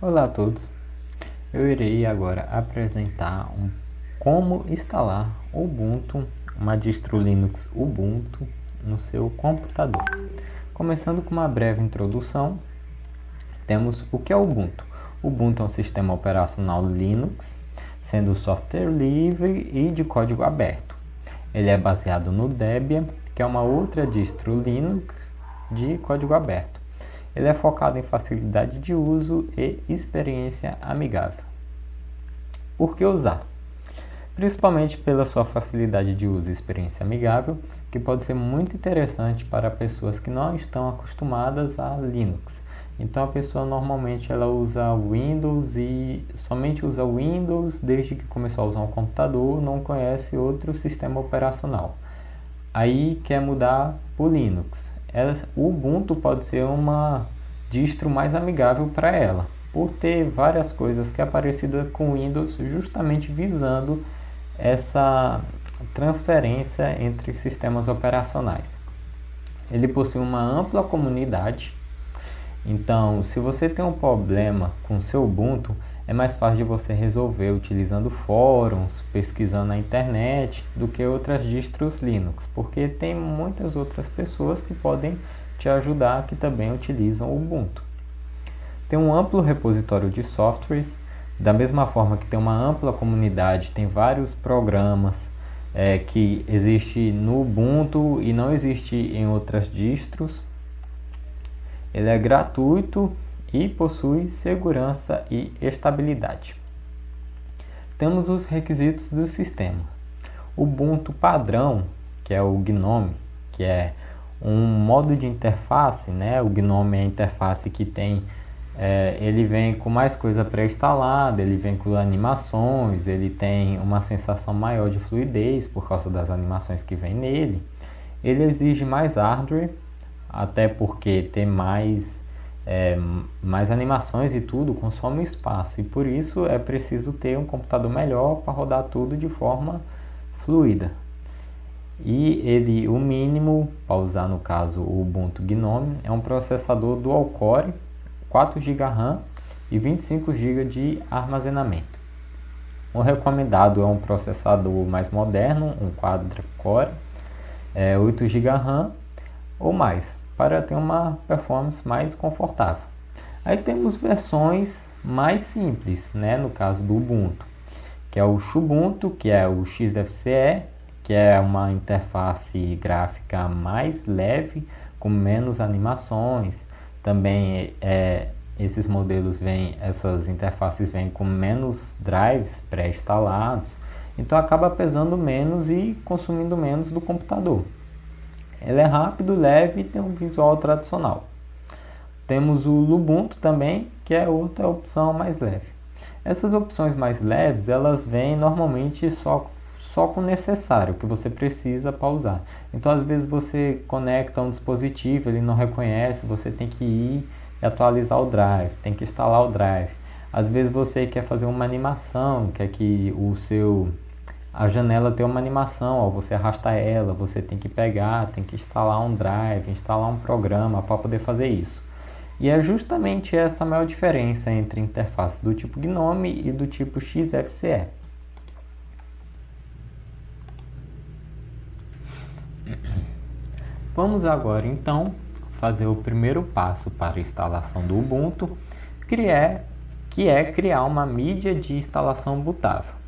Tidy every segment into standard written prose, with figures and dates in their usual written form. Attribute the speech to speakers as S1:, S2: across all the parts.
S1: Olá a todos, eu irei agora apresentar como instalar Ubuntu, uma distro Linux Ubuntu no seu computador. Começando com uma breve introdução, temos o que é Ubuntu. Ubuntu é um sistema operacional Linux, sendo software livre e de código aberto. Ele é baseado no Debian, que é uma outra distro Linux de código aberto. Ele é focado em facilidade de uso e experiência amigável. Por que usar? Principalmente pela sua facilidade de uso e experiência amigável, que pode ser muito interessante para pessoas que não estão acostumadas a Linux. Então a pessoa normalmente ela usa Windows e somente usa Windows desde que começou a usar um computador, não conhece outro sistema operacional. Aí quer mudar para o Linux. O Ubuntu pode ser uma distro mais amigável para ela, por ter várias coisas que é parecida com o Windows, justamente visando essa transferência entre sistemas operacionais. Ele possui uma ampla comunidade, então se você tem um problema com o seu Ubuntu, é mais fácil de você resolver utilizando fóruns, pesquisando na internet, do que outras distros Linux, porque tem muitas outras pessoas que podem te ajudar que também utilizam o Ubuntu. Tem um amplo repositório de softwares, da mesma forma que tem uma ampla comunidade, tem vários programas que existe no Ubuntu e não existe em outras distros. Ele é gratuito e possui segurança e estabilidade. Temos os requisitos do sistema. O Ubuntu padrão, que é o GNOME, que é um modo de interface, né? O GNOME é a interface que tem, ele vem com mais coisa pré-instalada, ele vem com animações, ele tem uma sensação maior de fluidez por causa das animações que vem nele. Ele exige mais hardware, até porque tem mais animações e tudo consome espaço, e por isso é preciso ter um computador melhor para rodar tudo de forma fluida. E o mínimo para usar, no caso o Ubuntu GNOME, é um processador dual core, 4 GB RAM e 25 GB de armazenamento. O recomendado é um processador mais moderno, um quadra core, 8 GB RAM ou mais, para ter uma performance mais confortável. Aí temos versões mais simples, né, no caso do Ubuntu, que é o Xubuntu, que é o XFCE, que é uma interface gráfica mais leve, com menos animações. Também esses modelos essas interfaces vêm com menos drives pré-instalados, então acaba pesando menos e consumindo menos do computador. Ele é rápido, leve e tem um visual tradicional. Temos o Lubuntu também, que é outra opção mais leve. Essas opções mais leves, elas vêm normalmente só com o necessário que você precisa para usar. Então às vezes você conecta um dispositivo, ele não reconhece, você tem que ir e atualizar o drive, tem que instalar o drive. Às vezes você quer fazer uma animação, quer que a janela tem uma animação, ao você arrastar ela, você tem que pegar, tem que instalar um drive, instalar um programa para poder fazer isso. E é justamente essa a maior diferença entre interfaces do tipo GNOME e do tipo XFCE. Vamos agora então fazer o primeiro passo para a instalação do Ubuntu, que é criar uma mídia de instalação bootável.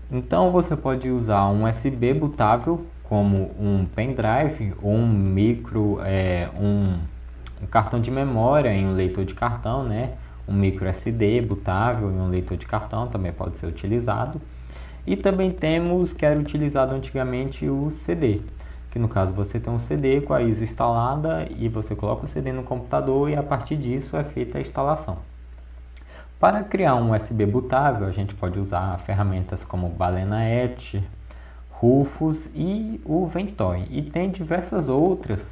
S1: Então você pode usar um USB bootável como um pendrive ou um cartão de memória em um leitor de cartão, né? Um micro SD bootável em um leitor de cartão também pode ser utilizado. E também temos, que era utilizado antigamente, o CD, que no caso você tem um CD com a ISO instalada e você coloca o CD no computador e a partir disso é feita a instalação. Para criar um USB bootável, a gente pode usar ferramentas como Balena Etch, Rufus e o Ventoy. E tem diversas outras,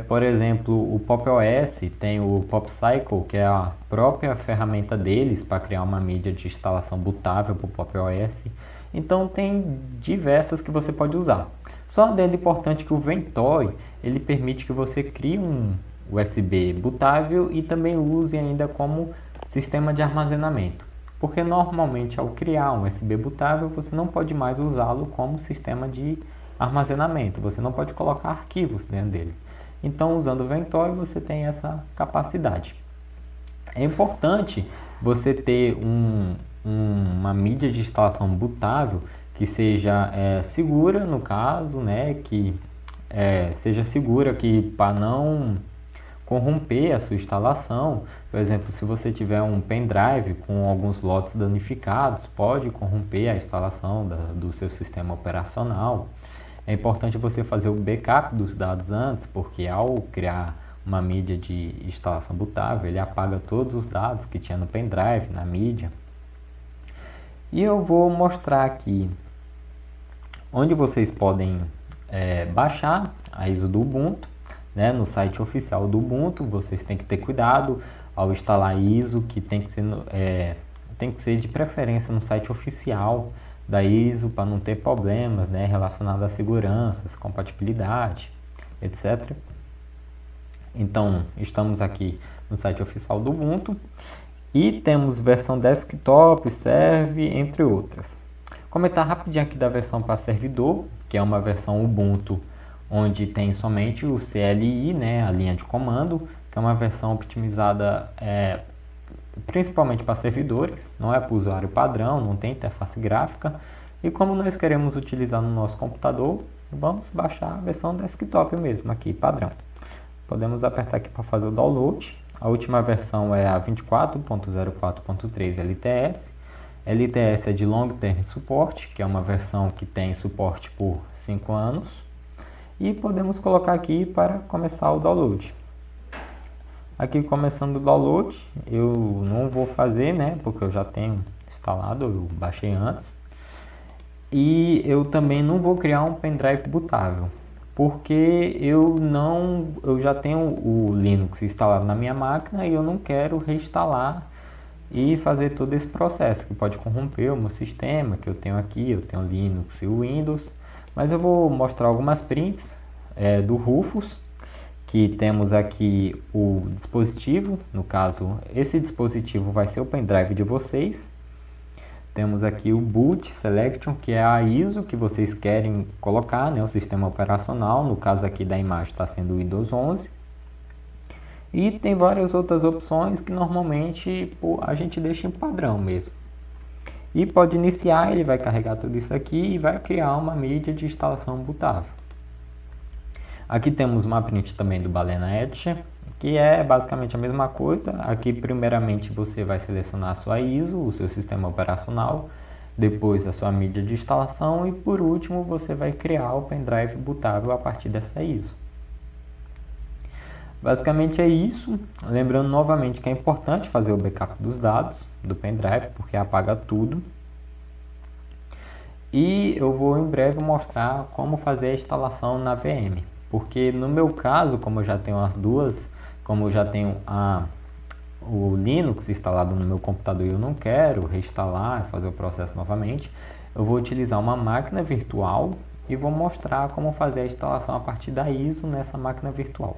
S1: por exemplo, o PopOS tem o PopCycle, que é a própria ferramenta deles para criar uma mídia de instalação bootável para o PopOS. Então tem diversas que você pode usar. Só um adendo importante que o Ventoy, ele permite que você crie USB bootável e também use ainda como sistema de armazenamento. Porque normalmente ao criar um USB bootável você não pode mais usá-lo como sistema de armazenamento, você não pode colocar arquivos dentro dele. Então usando o Ventoy você tem essa capacidade. É importante você ter uma mídia de instalação bootável que seja segura no caso, né, que seja segura que para não corromper a sua instalação. Por exemplo, se você tiver um pendrive com alguns lotes danificados, pode corromper a instalação do seu sistema operacional. É importante você fazer o backup dos dados antes, porque ao criar uma mídia de instalação bootável, ele apaga todos os dados que tinha no pendrive, na mídia. E eu vou mostrar aqui onde vocês podem baixar a ISO do Ubuntu, né? No site oficial do Ubuntu. Vocês têm que ter cuidado ao instalar ISO, que tem que ser de preferência no site oficial da ISO, para não ter problemas, né, relacionados à segurança, compatibilidade, etc. Então, estamos aqui no site oficial do Ubuntu e temos versão desktop, serve, entre outras. Comentar rapidinho aqui da versão para servidor, que é uma versão Ubuntu onde tem somente o CLI, né, a linha de comando, que é uma versão optimizada principalmente para servidores, não é para o usuário padrão, não tem interface gráfica. E como nós queremos utilizar no nosso computador, vamos baixar a versão desktop mesmo, aqui, padrão. Podemos apertar aqui para fazer o download. A última versão é a 24.04.3 LTS. LTS é de Long Term Support, que é uma versão que tem suporte por 5 anos. E podemos colocar aqui para começar o download. Aqui começando o download, eu não vou fazer, né, porque eu já tenho instalado, eu baixei antes. E eu também não vou criar um pendrive bootável, porque eu já tenho o Linux instalado na minha máquina e eu não quero reinstalar e fazer todo esse processo que pode corromper o meu sistema que eu tenho aqui. Eu tenho Linux e Windows, mas eu vou mostrar algumas prints do Rufus, que temos aqui o dispositivo. No caso, esse dispositivo vai ser o pendrive de vocês. Temos aqui o boot selection, que é a ISO que vocês querem colocar, né, o sistema operacional. No caso aqui da imagem está sendo o Windows 11. E tem várias outras opções que normalmente a gente deixa em padrão mesmo. E pode iniciar, ele vai carregar tudo isso aqui e vai criar uma mídia de instalação bootável. Aqui temos uma print também do Balena Edition, que é basicamente a mesma coisa. Aqui primeiramente você vai selecionar a sua ISO, o seu sistema operacional, depois a sua mídia de instalação e por último você vai criar o pendrive bootável a partir dessa ISO. Basicamente é isso. Lembrando novamente que é importante fazer o backup dos dados do pendrive, porque apaga tudo. E eu vou em breve mostrar como fazer a instalação na VM, porque no meu caso, como eu já tenho as duas, como eu já tenho o Linux instalado no meu computador e eu não quero reinstalar e fazer o processo novamente, eu vou utilizar uma máquina virtual e vou mostrar como fazer a instalação a partir da ISO nessa máquina virtual.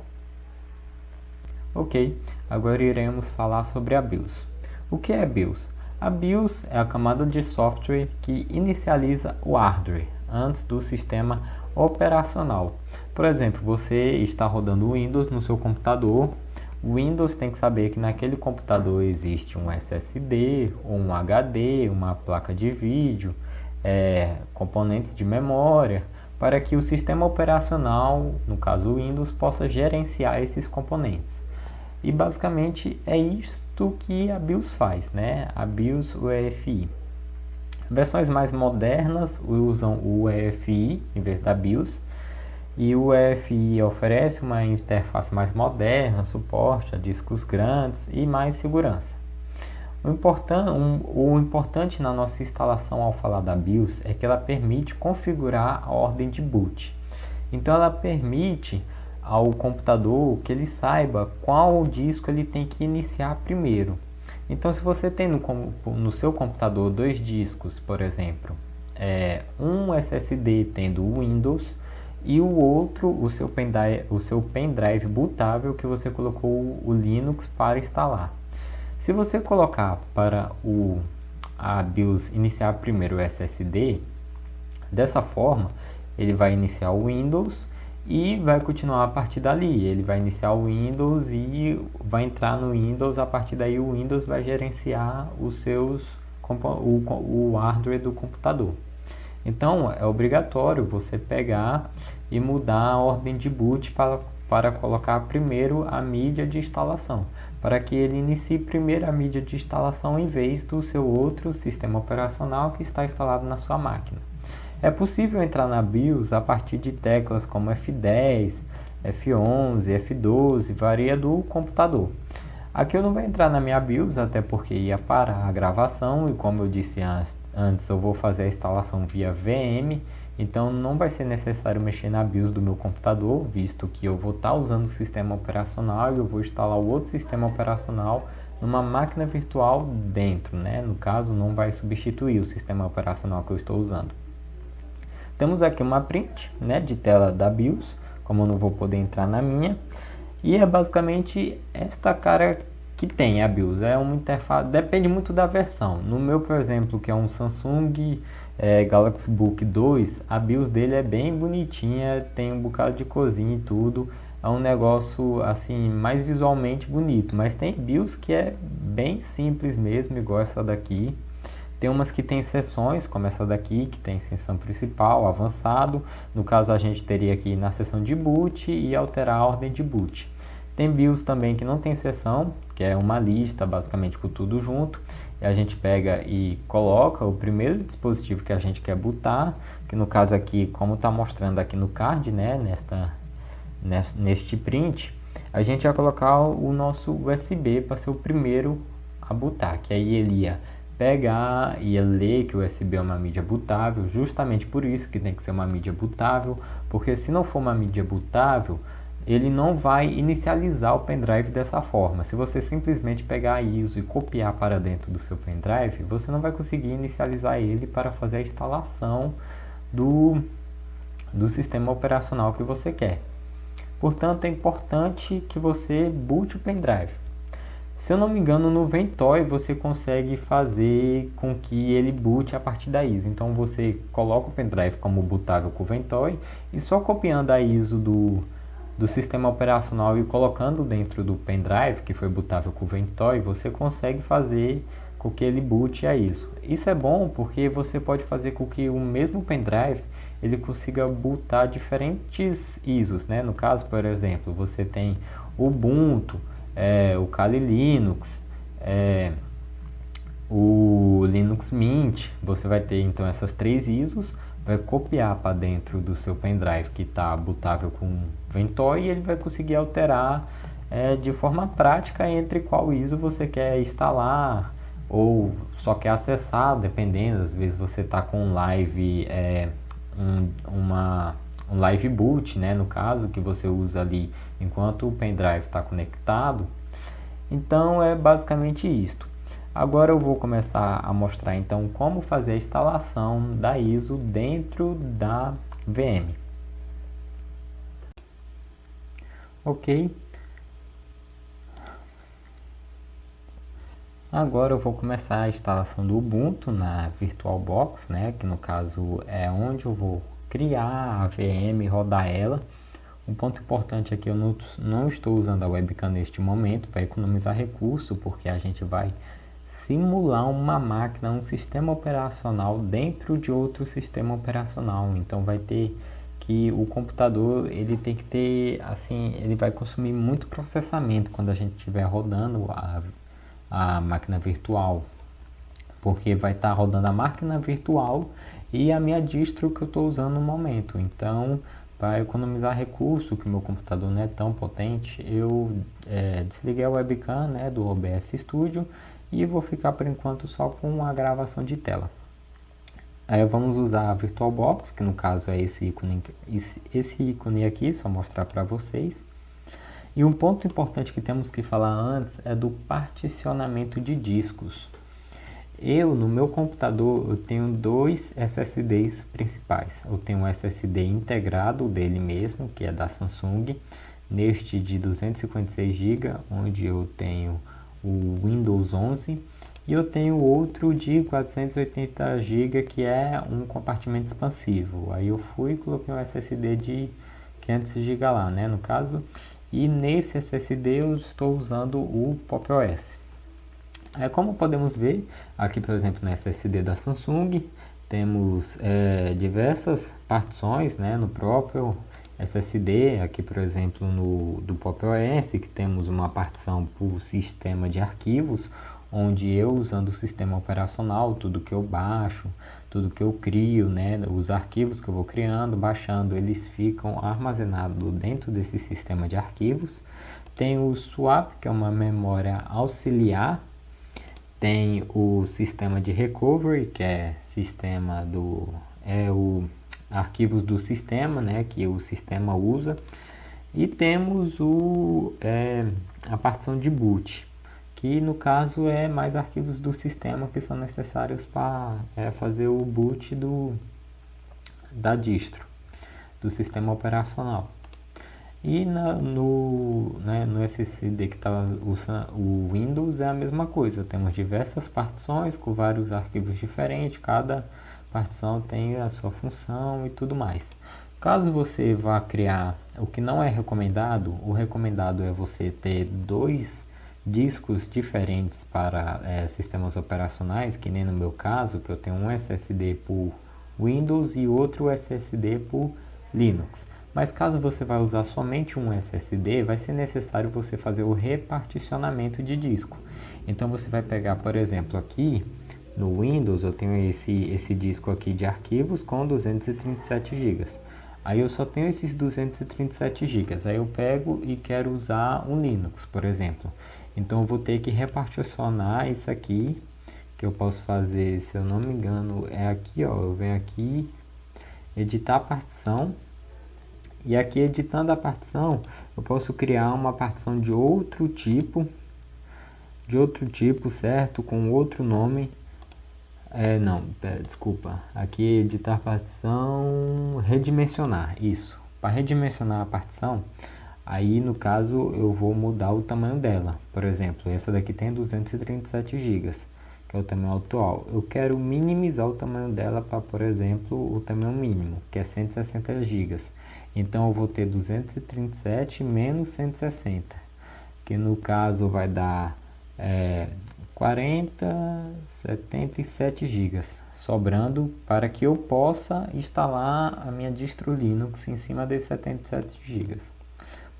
S1: Ok, agora iremos falar sobre a BIOS. O que é BIOS? A BIOS é a camada de software que inicializa o hardware antes do sistema operacional. Por exemplo, você está rodando o Windows no seu computador. O Windows tem que saber que naquele computador existe um SSD, ou um HD, uma placa de vídeo, componentes de memória, para que o sistema operacional, no caso o Windows, possa gerenciar esses componentes. E basicamente é isto que a BIOS faz, né? A BIOS UEFI. Versões mais modernas usam o UEFI em vez da BIOS. E o UEFI oferece uma interface mais moderna, suporte a discos grandes e mais segurança. O importante na nossa instalação ao falar da BIOS é que ela permite configurar a ordem de boot. Então ela permite ao computador que ele saiba qual disco ele tem que iniciar primeiro. Então se você tem no seu computador 2 discos, por exemplo, um SSD tendo o Windows e o outro, o seu pendrive bootável que você colocou o Linux para instalar. Se você colocar para a BIOS iniciar primeiro o SSD, dessa forma ele vai iniciar o Windows e vai continuar a partir dali. Ele vai iniciar o Windows e vai entrar no Windows. A partir daí o Windows vai gerenciar o hardware do computador. Então é obrigatório você pegar e mudar a ordem de boot para colocar primeiro a mídia de instalação, para que ele inicie primeiro a mídia de instalação em vez do seu outro sistema operacional que está instalado na sua máquina. É possível entrar na BIOS a partir de teclas como F10, F11, F12, varia do computador. Aqui eu não vou entrar na minha BIOS, até porque ia parar a gravação, e como eu disse antes, eu vou fazer a instalação via VM, então não vai ser necessário mexer na BIOS do meu computador, visto que eu vou estar usando o sistema operacional e eu vou instalar o outro sistema operacional numa máquina virtual dentro, né? No caso, não vai substituir o sistema operacional que eu estou usando. Temos aqui uma print, né, de tela da BIOS, como eu não vou poder entrar na minha, e é basicamente esta cara que tem a BIOS. É uma interface, depende muito da versão. No meu, por exemplo, que é um Samsung Galaxy Book 2, a BIOS dele é bem bonitinha, tem um bocado de cozinha e tudo. É um negócio assim mais visualmente bonito, mas tem BIOS que é bem simples mesmo, igual essa daqui. Tem umas que tem seções, como essa daqui, que tem seção principal, avançado. No caso, a gente teria que ir na seção de boot e alterar a ordem de boot. Tem BIOS também que não tem seção, que é uma lista, basicamente, com tudo junto. E a gente pega e coloca o primeiro dispositivo que a gente quer bootar, que no caso aqui, como está mostrando aqui no card, né, neste print, a gente vai colocar o nosso USB para ser o primeiro a bootar, que aí ele ia pegar e ler que o USB é uma mídia bootável, justamente por isso que tem que ser uma mídia bootável, porque se não for uma mídia bootável, ele não vai inicializar o pendrive dessa forma. Se você simplesmente pegar a ISO e copiar para dentro do seu pendrive, você não vai conseguir inicializar ele para fazer a instalação do sistema operacional que você quer. Portanto, é importante que você boote o pendrive. Se eu não me engano, no Ventoy você consegue fazer com que ele boote a partir da ISO. Então você coloca o pendrive como bootável com o Ventoy e só copiando a ISO do sistema operacional e colocando dentro do pendrive, que foi bootável com o Ventoy, você consegue fazer com que ele boote a ISO. Isso é bom porque você pode fazer com que o mesmo pendrive ele consiga bootar diferentes ISOs, né? No caso, por exemplo, você tem o Ubuntu, o Kali Linux, o Linux Mint. Você vai ter então essas três ISOs, vai copiar para dentro do seu pendrive que está bootável com Ventoy e ele vai conseguir alterar de forma prática entre qual ISO você quer instalar ou só quer acessar, dependendo. Às vezes você está com um live um live boot, né, no caso, que você usa ali enquanto o pendrive está conectado. Então é basicamente isto. Agora eu vou começar a mostrar então como fazer a instalação da ISO dentro da VM. Ok. Agora eu vou começar a instalação do Ubuntu na VirtualBox, né, que no caso é onde eu vou criar a VM e rodar ela. Um ponto importante é que eu não estou usando a webcam neste momento para economizar recurso, porque a gente vai simular uma máquina, um sistema operacional dentro de outro sistema operacional. Então vai ter que o computador ele tem que ter assim, ele vai consumir muito processamento quando a gente estiver rodando a máquina virtual, porque vai estar rodando a máquina virtual e a minha distro que eu estou usando no momento. Então, para economizar recurso, que o meu computador não é tão potente, eu desliguei a webcam, né, do OBS Studio e vou ficar por enquanto só com a gravação de tela. Aí vamos usar a VirtualBox, que no caso é esse ícone aqui, só mostrar para vocês. E um ponto importante que temos que falar antes é do particionamento de discos. No meu computador, eu tenho dois SSDs principais. Eu tenho um SSD integrado dele mesmo, que é da Samsung, neste de 256 GB, onde eu tenho o Windows 11, e eu tenho outro de 480 GB, que é um compartimento expansivo. Aí eu fui e coloquei um SSD de 500 GB lá, né, no caso, e nesse SSD eu estou usando o Pop! OS. Como podemos ver, aqui por exemplo no SSD da Samsung, temos diversas partições, né, no próprio SSD, aqui por exemplo no do Pop! OS, que temos uma partição por sistema de arquivos, onde eu usando o sistema operacional, tudo que eu baixo, tudo que eu crio, né, os arquivos que eu vou criando, baixando, eles ficam armazenados dentro desse sistema de arquivos. Tem o Swap, que é uma memória auxiliar. Tem o sistema de recovery, que é sistema do o arquivos do sistema, né, que o sistema usa. E temos a partição de boot, que no caso é mais arquivos do sistema que são necessários para fazer o boot da distro, do sistema operacional. E no SSD que está o Windows é a mesma coisa, temos diversas partições com vários arquivos diferentes, cada partição tem a sua função e tudo mais. Caso você vá criar, o que não é recomendado, o recomendado é você ter dois discos diferentes para sistemas operacionais, que nem no meu caso, que eu tenho um SSD por Windows e outro SSD por Linux. Mas caso você vai usar somente um SSD, vai ser necessário você fazer o reparticionamento de disco. Então você vai pegar, por exemplo, aqui no Windows, eu tenho esse disco aqui de arquivos com 237 GB. Aí eu só tenho esses 237 GB. Aí eu pego e quero usar um Linux, por exemplo. Então eu vou ter que reparticionar isso aqui, que eu posso fazer, se eu não me engano, é aqui, ó. Eu venho aqui, editar a partição. E aqui editando a partição, eu posso criar uma partição de outro tipo, certo? Com outro nome. Desculpa. Aqui editar partição, redimensionar, isso. Para redimensionar a partição, aí no caso eu vou mudar o tamanho dela. Por exemplo, essa daqui tem 237 GB, que é o tamanho atual. Eu quero minimizar o tamanho dela para, por exemplo, o tamanho mínimo, que é 160 GB. Então eu vou ter 237 menos 160, que no caso vai dar 77 GB, sobrando para que eu possa instalar a minha distro Linux em cima desses 77 GB.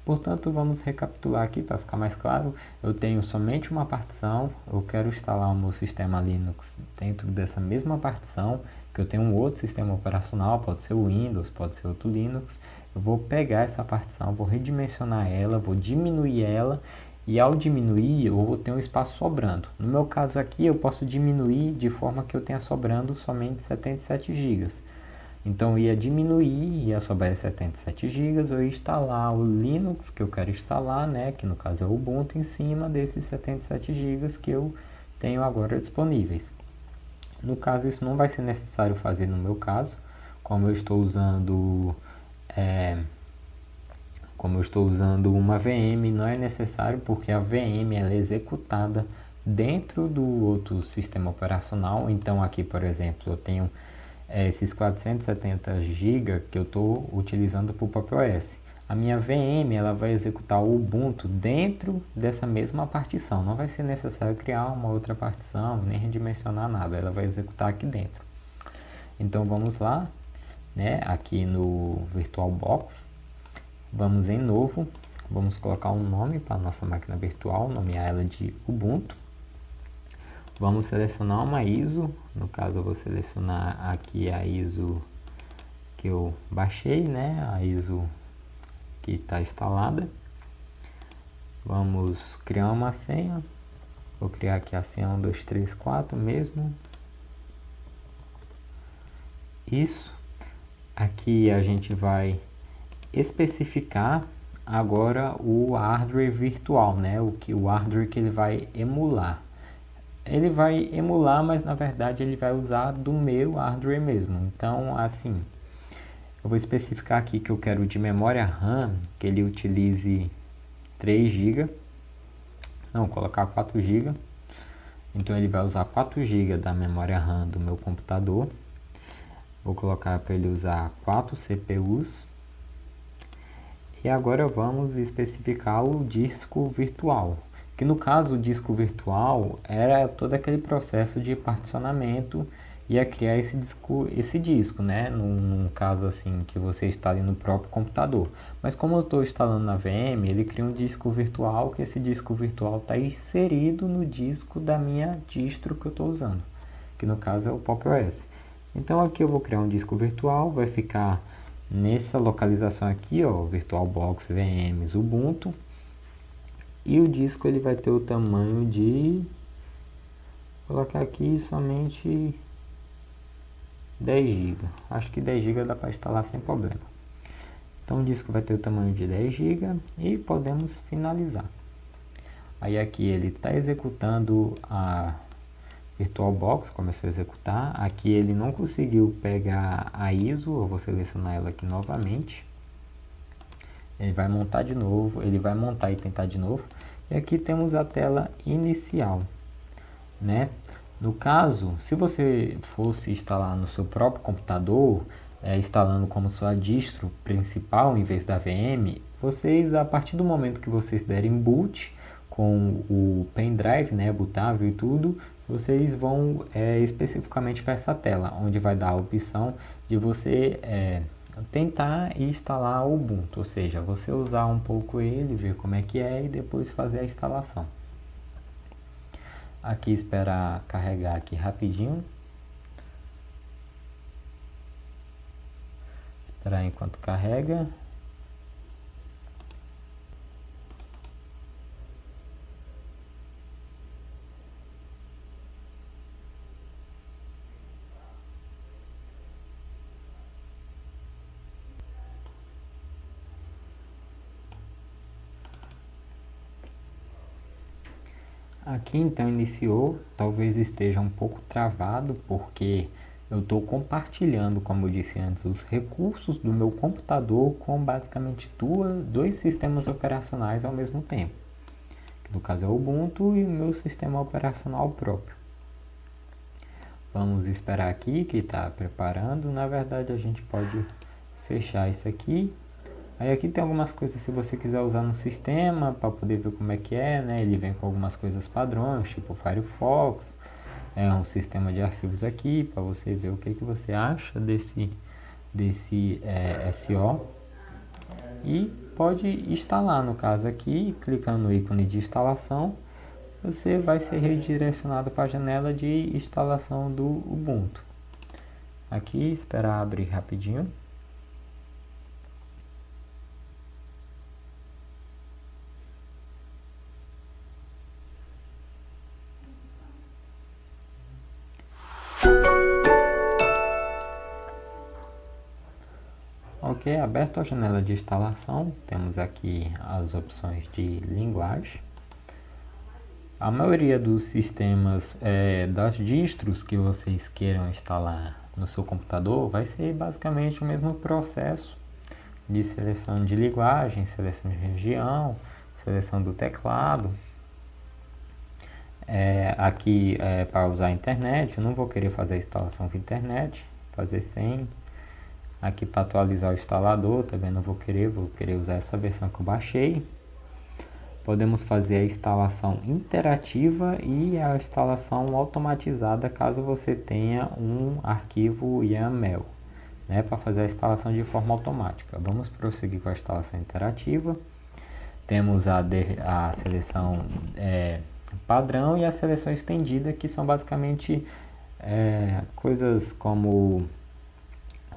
S1: Portanto, vamos recapitular aqui para ficar mais claro. Eu tenho somente uma partição, eu quero instalar o meu sistema Linux dentro dessa mesma partição, que eu tenho um outro sistema operacional, pode ser o Windows, pode ser outro Linux. Eu vou pegar essa partição, vou redimensionar ela, vou diminuir ela, e ao diminuir eu vou ter um espaço sobrando. No meu caso aqui eu posso diminuir de forma que eu tenha sobrando somente 77 GB. Então eu ia diminuir, ia sobrar 77 GB, eu ia instalar o Linux que eu quero instalar, né, que no caso é o Ubuntu, em cima desses 77 GB que eu tenho agora disponíveis. No caso isso não vai ser necessário fazer no meu caso, como eu estou usando uma VM, não é necessário, porque a VM ela é executada dentro do outro sistema operacional. Então aqui, por exemplo, eu tenho esses 470 GB que eu estou utilizando para o Pop! OS. A minha VM ela vai executar o Ubuntu dentro dessa mesma partição. Não vai ser necessário criar uma outra partição, nem redimensionar nada. Ela vai executar aqui dentro. Então vamos lá, né? Aqui no VirtualBox, vamos em novo, vamos colocar um nome para a nossa máquina virtual, nomear ela de Ubuntu. Vamos selecionar uma ISO, no caso eu vou selecionar aqui a ISO que eu baixei, né? A ISO que está instalada. Vamos criar uma senha, vou criar aqui a senha 1234 mesmo. Isso. Aqui a gente vai especificar agora o hardware virtual, né? O hardware que ele vai emular. ele vai emular, mas na verdade ele vai usar do meu hardware mesmo. Então, assim, eu vou especificar aqui que eu quero de memória RAM que ele utilize 3 GB, não, colocar 4 GB. Então ele vai usar 4 GB da memória RAM do meu computador. Vou colocar para ele usar 4 CPUs. E agora vamos especificar o disco virtual, que no caso o disco virtual era todo aquele processo de particionamento e a criar esse disco, né? Num caso assim que você instale no próprio computador. Mas como eu estou instalando na VM, ele cria um disco virtual, que esse disco virtual está inserido no disco da minha distro que eu estou usando, que no caso é o Pop! OS. Então aqui eu vou criar um disco virtual, vai ficar nessa localização aqui, ó, VirtualBox VMs Ubuntu, e o disco ele vai ter o tamanho de, vou colocar aqui somente 10 GB. Acho que 10 GB dá para instalar sem problema. Então o disco vai ter o tamanho de 10 GB e podemos finalizar. Aí aqui ele está executando a VirtualBox, começou a executar. Aqui ele não conseguiu pegar a ISO, eu vou selecionar ela aqui novamente. Ele vai montar de novo, ele vai montar e tentar de novo. E aqui temos a tela inicial, né? No caso, se você fosse instalar no seu próprio computador, instalando como sua distro principal em vez da VM, vocês, a partir do momento que vocês derem boot com o pendrive, né, bootável e tudo, vocês vão especificamente para essa tela, onde vai dar a opção de você tentar instalar o Ubuntu, ou seja, você usar um pouco ele, ver como é que é e depois fazer a instalação. Aqui esperar carregar aqui rapidinho. Esperar enquanto carrega. Aqui então iniciou, talvez esteja um pouco travado porque eu estou compartilhando, como eu disse antes, os recursos do meu computador com basicamente dois sistemas operacionais ao mesmo tempo. Que no caso é o Ubuntu e o meu sistema operacional próprio. Vamos esperar aqui que está preparando. Na verdade a gente pode fechar isso aqui. Aí aqui tem algumas coisas se você quiser usar no sistema para poder ver como é que é, né? Ele vem com algumas coisas padrões, tipo Firefox, um sistema de arquivos aqui para você ver o que você acha desse SO. E pode instalar, no caso aqui, clicando no ícone de instalação, você vai ser redirecionado para a janela de instalação do Ubuntu. Aqui esperar abrir rapidinho. Ok, aberto a janela de instalação, temos aqui as opções de linguagem. A maioria dos sistemas das distros que vocês queiram instalar no seu computador vai ser basicamente o mesmo processo de seleção de linguagem, seleção de região, seleção do teclado. Aqui para usar a internet, eu não vou querer fazer a instalação via internet, fazer sem. Aqui para atualizar o instalador, também não vou querer usar essa versão que eu baixei. Podemos fazer a instalação interativa e a instalação automatizada caso você tenha um arquivo YAML, né, para fazer a instalação de forma automática. Vamos prosseguir com a instalação interativa. Temos a seleção padrão e a seleção estendida, que são basicamente coisas como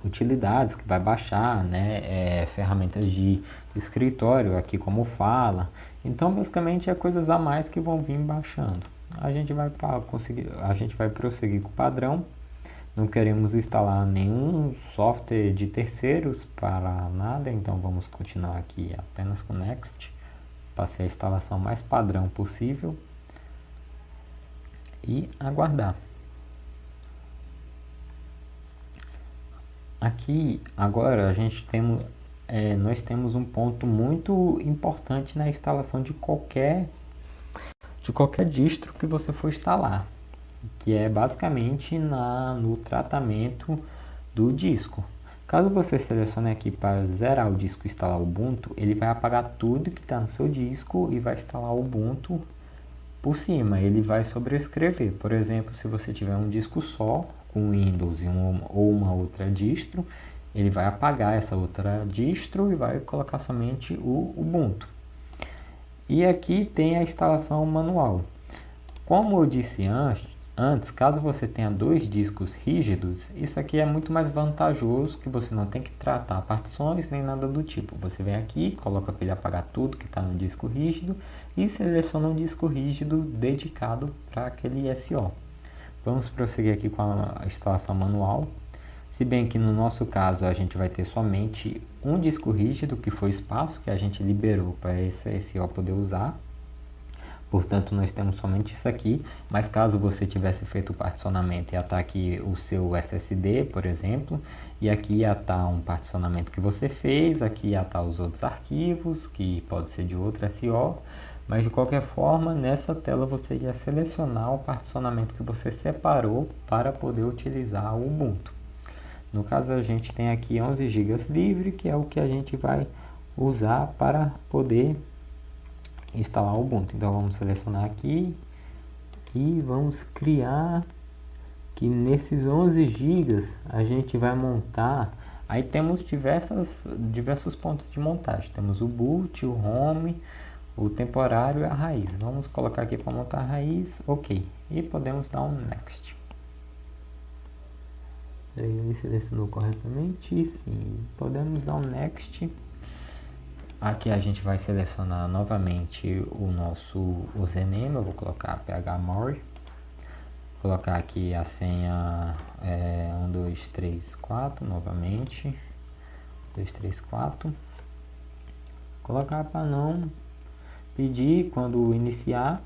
S1: utilidades que vai baixar, né, ferramentas de escritório aqui como fala. Então basicamente é coisas a mais que vão vir baixando. A gente vai prosseguir com o padrão. Não queremos instalar nenhum software de terceiros para nada, então vamos continuar aqui apenas com Next para ser a instalação mais padrão possível. e aguardar. Aqui agora nós temos um ponto muito importante na instalação de qualquer distro que você for instalar, que é basicamente no tratamento do disco. Caso você selecione aqui para zerar o disco e instalar o Ubuntu, ele vai apagar tudo que está no seu disco e vai instalar o Ubuntu por cima. Ele vai sobrescrever. Por exemplo, se você tiver um disco só com Windows ou uma outra distro, ele vai apagar essa outra distro e vai colocar somente o Ubuntu. E aqui tem a instalação manual. Como eu disse antes, caso você tenha dois discos rígidos, isso aqui é muito mais vantajoso, que você não tem que tratar partições nem nada do tipo. Você vem aqui, coloca para ele apagar tudo que está no disco rígido e seleciona um disco rígido dedicado para aquele SO. Vamos prosseguir aqui com a instalação manual. Se bem que no nosso caso a gente vai ter somente um disco rígido, que foi espaço que a gente liberou para esse SO poder usar. Portanto, nós temos somente isso aqui, mas caso você tivesse feito o particionamento, ia estar aqui o seu SSD, por exemplo, e aqui ia estar um particionamento que você fez, aqui ia estar os outros arquivos, que pode ser de outro SO, mas de qualquer forma, nessa tela você ia selecionar o particionamento que você separou para poder utilizar o Ubuntu. No caso, a gente tem aqui 11 GB livre, que é o que a gente vai usar para poder instalar o Ubuntu. Então vamos selecionar aqui e vamos criar que nesses 11 GB a gente vai montar. Aí temos diversos pontos de montagem. Temos o boot, o home, o temporário e a raiz. Vamos colocar aqui para montar a raiz, ok. E podemos dar um next. Ele selecionou corretamente, sim. Podemos dar um next. Aqui a gente vai selecionar novamente o nosso username. Eu vou colocar phmore. Colocar aqui a senha 1234 novamente. 1234. Colocar para não pedir quando iniciar.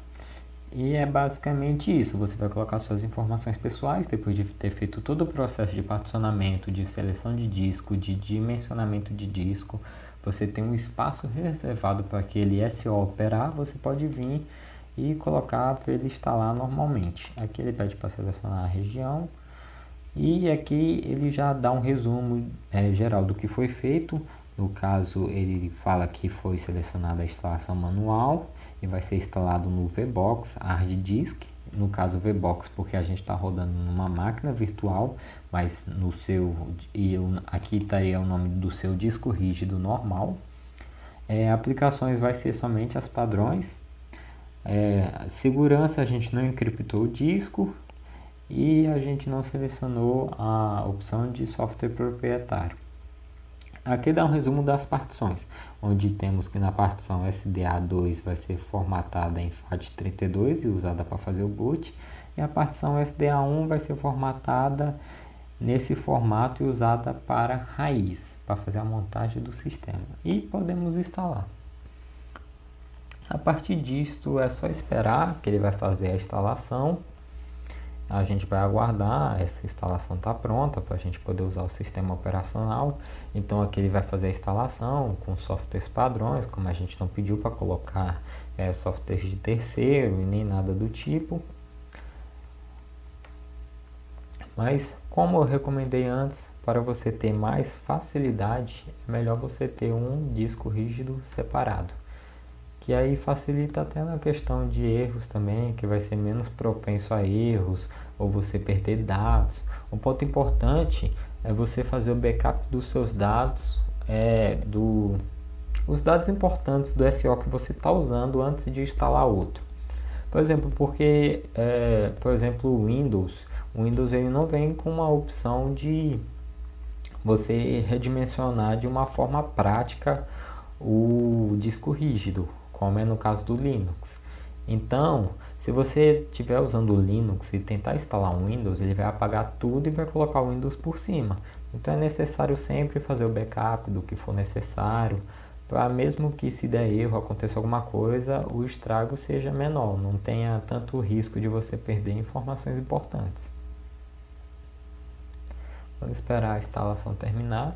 S1: E é basicamente isso. Você vai colocar suas informações pessoais depois de ter feito todo o processo de particionamento, de seleção de disco, de dimensionamento de disco. Você tem um espaço reservado para aquele SO operar. Você pode vir e colocar para ele instalar normalmente. Aqui ele pede para selecionar a região. E aqui ele já dá um resumo geral do que foi feito. No caso, ele fala que foi selecionada a instalação manual e vai ser instalado no VBox Hard Disk. No caso VBox, porque a gente está rodando numa máquina virtual, mas no seu, aqui estaria o nome do seu disco rígido normal. Aplicações vai ser somente as padrões. Segurança, a gente não encriptou o disco e a gente não selecionou a opção de software proprietário. Aqui dá um resumo das partições, onde temos que na partição SDA2 vai ser formatada em FAT32 e usada para fazer o boot, e a partição SDA1 vai ser formatada nesse formato e usada para raiz, para fazer a montagem do sistema. E podemos instalar. A partir disto é só esperar que ele vai fazer a instalação. A gente vai aguardar, essa instalação está pronta para a gente poder usar o sistema operacional. Então aqui ele vai fazer a instalação com softwares padrões, como a gente não pediu para colocar softwares de terceiro e nem nada do tipo. Mas como eu recomendei antes, para você ter mais facilidade, é melhor você ter um disco rígido separado. Que aí facilita até na questão de erros também, que vai ser menos propenso a erros ou você perder dados. Um ponto importante é você fazer o backup dos seus dados, os dados importantes do SO que você está usando antes de instalar outro. Por exemplo, o Windows ele não vem com uma opção de você redimensionar de uma forma prática o disco rígido, como é no caso do Linux. Então, se você estiver usando o Linux e tentar instalar um Windows, ele vai apagar tudo e vai colocar o Windows por cima. Então é necessário sempre fazer o backup do que for necessário para mesmo que se der erro, aconteça alguma coisa, o estrago seja menor, não tenha tanto risco de você perder informações importantes. Vamos esperar a instalação terminar.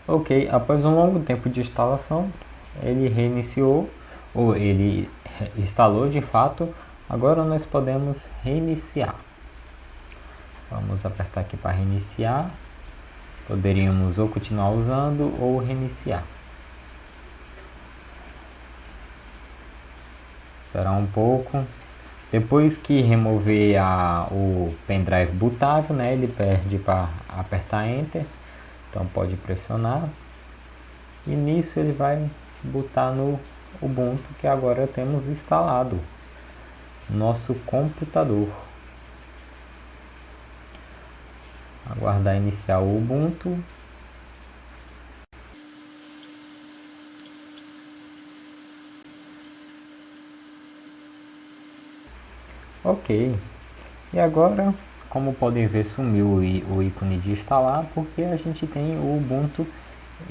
S1: Ok, após um longo tempo de instalação, ele reiniciou, ou ele instalou de fato. Agora nós podemos reiniciar. Vamos apertar aqui para reiniciar. Poderíamos ou continuar usando ou reiniciar. Esperar um pouco. Depois que remover o pendrive bootável, né, ele pede para apertar Enter. Então pode pressionar. E nisso ele vai botar no Ubuntu que agora temos instalado. Nosso computador. Aguardar iniciar o Ubuntu. Ok. E agora, como podem ver, sumiu o ícone de instalar porque a gente tem o Ubuntu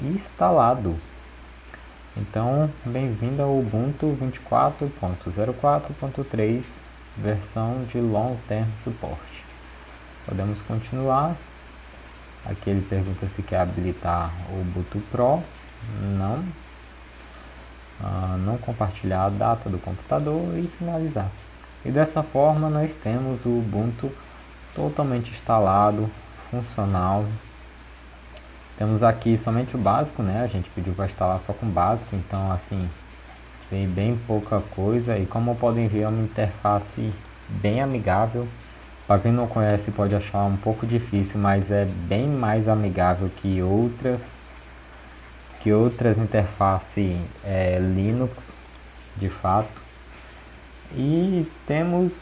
S1: instalado. Então, bem-vindo ao Ubuntu 24.04.3, versão de Long Term Support. Podemos continuar. Aqui ele pergunta se quer habilitar o Ubuntu Pro. Não. Não compartilhar a data do computador e finalizar. E dessa forma nós temos o Ubuntu totalmente instalado, funcional. Temos aqui somente o básico, né? A gente pediu para instalar só com o básico, então assim tem bem pouca coisa. E como podem ver, é uma interface bem amigável. Para quem não conhece pode achar um pouco difícil, mas é bem mais amigável que outras interfaces Linux, de fato. E temos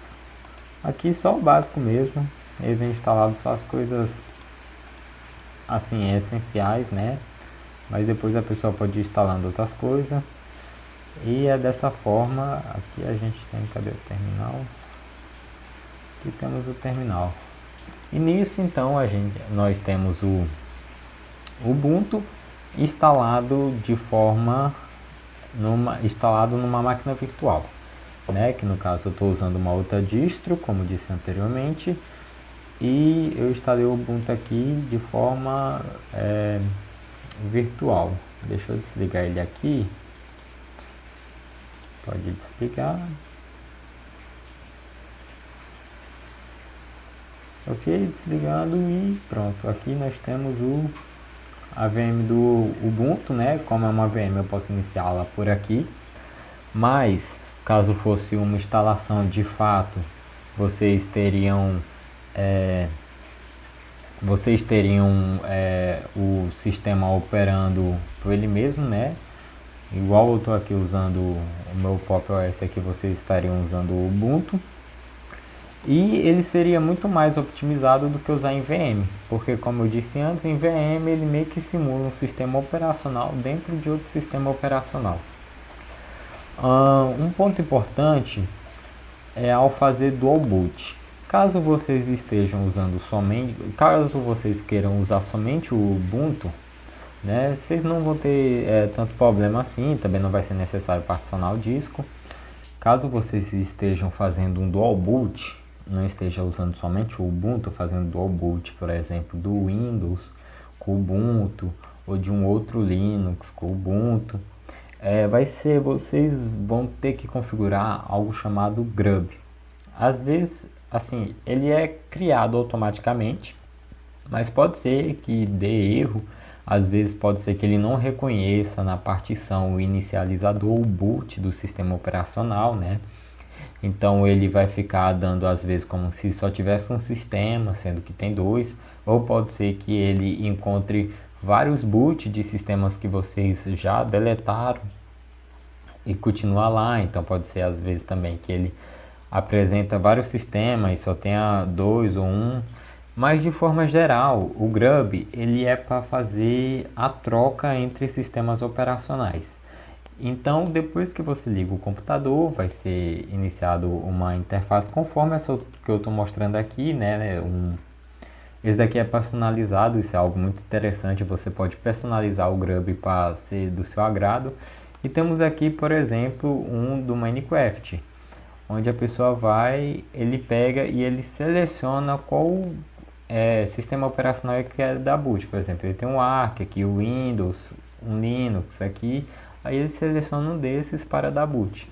S1: aqui só o básico mesmo. Ele vem instalado só as coisas assim essenciais, né? Mas depois a pessoa pode ir instalando outras coisas. E é dessa forma. Aqui a gente tem, cadê o terminal? Aqui temos o terminal. E nisso então nós temos o Ubuntu instalado de forma instalado numa máquina virtual, né? Que no caso eu estou usando uma outra distro, como disse anteriormente, e eu instalei o Ubuntu aqui de forma virtual. Deixa eu desligar ele aqui. Pode desligar. Ok, desligado e pronto. Aqui nós temos a VM do Ubuntu, né? Como é uma VM eu posso iniciá-la por aqui. Mas caso fosse uma instalação de fato, vocês teriam o sistema operando por ele mesmo, né? Igual eu estou aqui usando o meu Pop OS aqui, vocês estariam usando o Ubuntu. E ele seria muito mais otimizado do que usar em VM, porque como eu disse antes, em VM ele meio que simula um sistema operacional dentro de outro sistema operacional. Um ponto importante é ao fazer dual boot. Caso vocês queiram usar somente o Ubuntu, né, vocês não vão ter tanto problema assim, também não vai ser necessário particionar o disco. Caso vocês estejam fazendo um dual boot, não esteja usando somente o Ubuntu, fazendo dual boot, por exemplo, do Windows com o Ubuntu, ou de um outro Linux com o Ubuntu, vocês vão ter que configurar algo chamado Grub. às vezes, assim, ele é criado automaticamente, mas pode ser que dê erro. Às vezes pode ser que ele não reconheça na partição o inicializador, o boot do sistema operacional, né? Então ele vai ficar dando às vezes como se só tivesse um sistema, sendo que tem dois, ou pode ser que ele encontre vários boot de sistemas que vocês já deletaram e continua lá. Então pode ser às vezes também que ele apresenta vários sistemas e só tenha dois ou um. Mas de forma geral, o Grub ele é para fazer a troca entre sistemas operacionais. Então, depois que você liga o computador, vai ser iniciado uma interface conforme essa que eu estou mostrando aqui, né? Esse daqui é personalizado, isso é algo muito interessante. Você pode personalizar o Grub para ser do seu agrado. E temos aqui, por exemplo, um do Minecraft, onde a pessoa vai, ele pega e ele seleciona qual sistema operacional que é da boot. Por exemplo, ele tem um Arc aqui, o Windows, um Linux aqui, aí ele seleciona um desses para dar boot.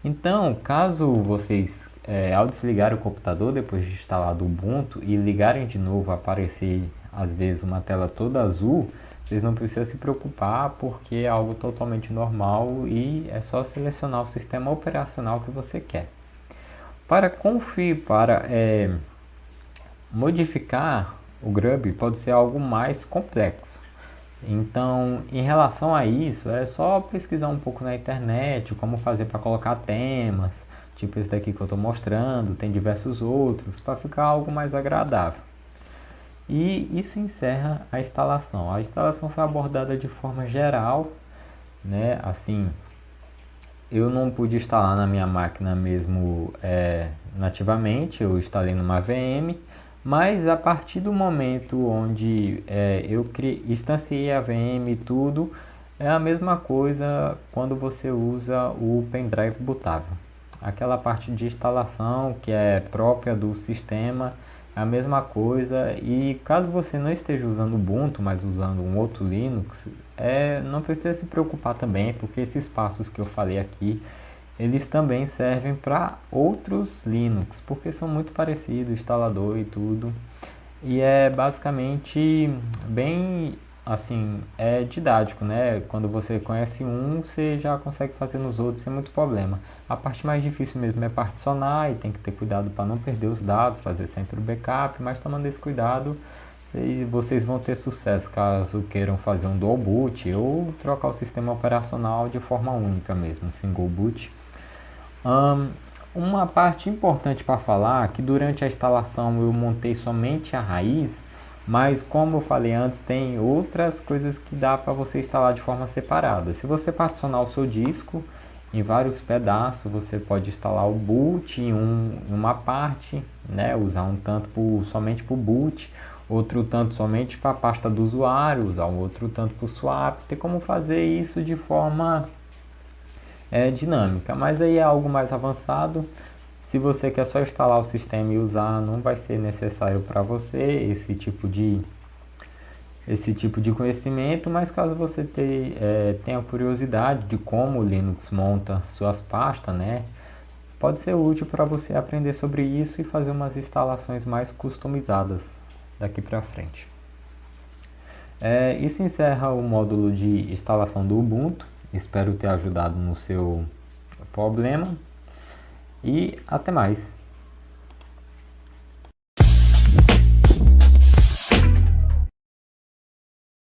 S1: Então, caso vocês, ao desligar o computador depois de instalado o Ubuntu e ligarem de novo, aparecer às vezes uma tela toda azul, vocês não precisam se preocupar, porque é algo totalmente normal e é só selecionar o sistema operacional que você quer. Para conferir, para modificar o Grub pode ser algo mais complexo. Então, em relação a isso, é só pesquisar um pouco na internet como fazer para colocar temas, tipo esse daqui que eu estou mostrando, tem diversos outros, para ficar algo mais agradável. E isso encerra a instalação. A instalação foi abordada de forma geral, né? Assim, eu não pude instalar na minha máquina mesmo nativamente, eu instalei numa VM, mas a partir do momento onde eu instanciei a VM e tudo, é a mesma coisa quando você usa o pendrive bootável. Aquela parte de instalação que é própria do sistema é a mesma coisa. E caso você não esteja usando Ubuntu, mas usando um outro Linux, não precisa se preocupar também, porque esses passos que eu falei aqui, eles também servem para outros Linux, porque são muito parecidos, instalador e tudo. E é basicamente bem assim, é didático, né? Quando você conhece um, você já consegue fazer nos outros sem muito problema. A parte mais difícil mesmo é particionar e tem que ter cuidado para não perder os dados, fazer sempre o backup, mas tomando esse cuidado, vocês vão ter sucesso caso queiram fazer um dual boot ou trocar o sistema operacional de forma única mesmo, single boot. Uma parte importante para falar é que durante a instalação eu montei somente a raiz, mas como eu falei antes, tem outras coisas que dá para você instalar de forma separada. Se você particionar o seu disco em vários pedaços, você pode instalar o boot em uma parte, né? Usar um tanto somente para o boot, outro tanto somente para a pasta do usuário, usar um outro tanto para o swap. Tem como fazer isso de forma dinâmica, mas aí é algo mais avançado. Se você quer só instalar o sistema e usar, não vai ser necessário para você esse tipo de conhecimento, mas caso você tenha curiosidade de como o Linux monta suas pastas, né, pode ser útil para você aprender sobre isso e fazer umas instalações mais customizadas daqui para frente. Isso encerra o módulo de instalação do Ubuntu. Espero ter ajudado no seu problema e até mais.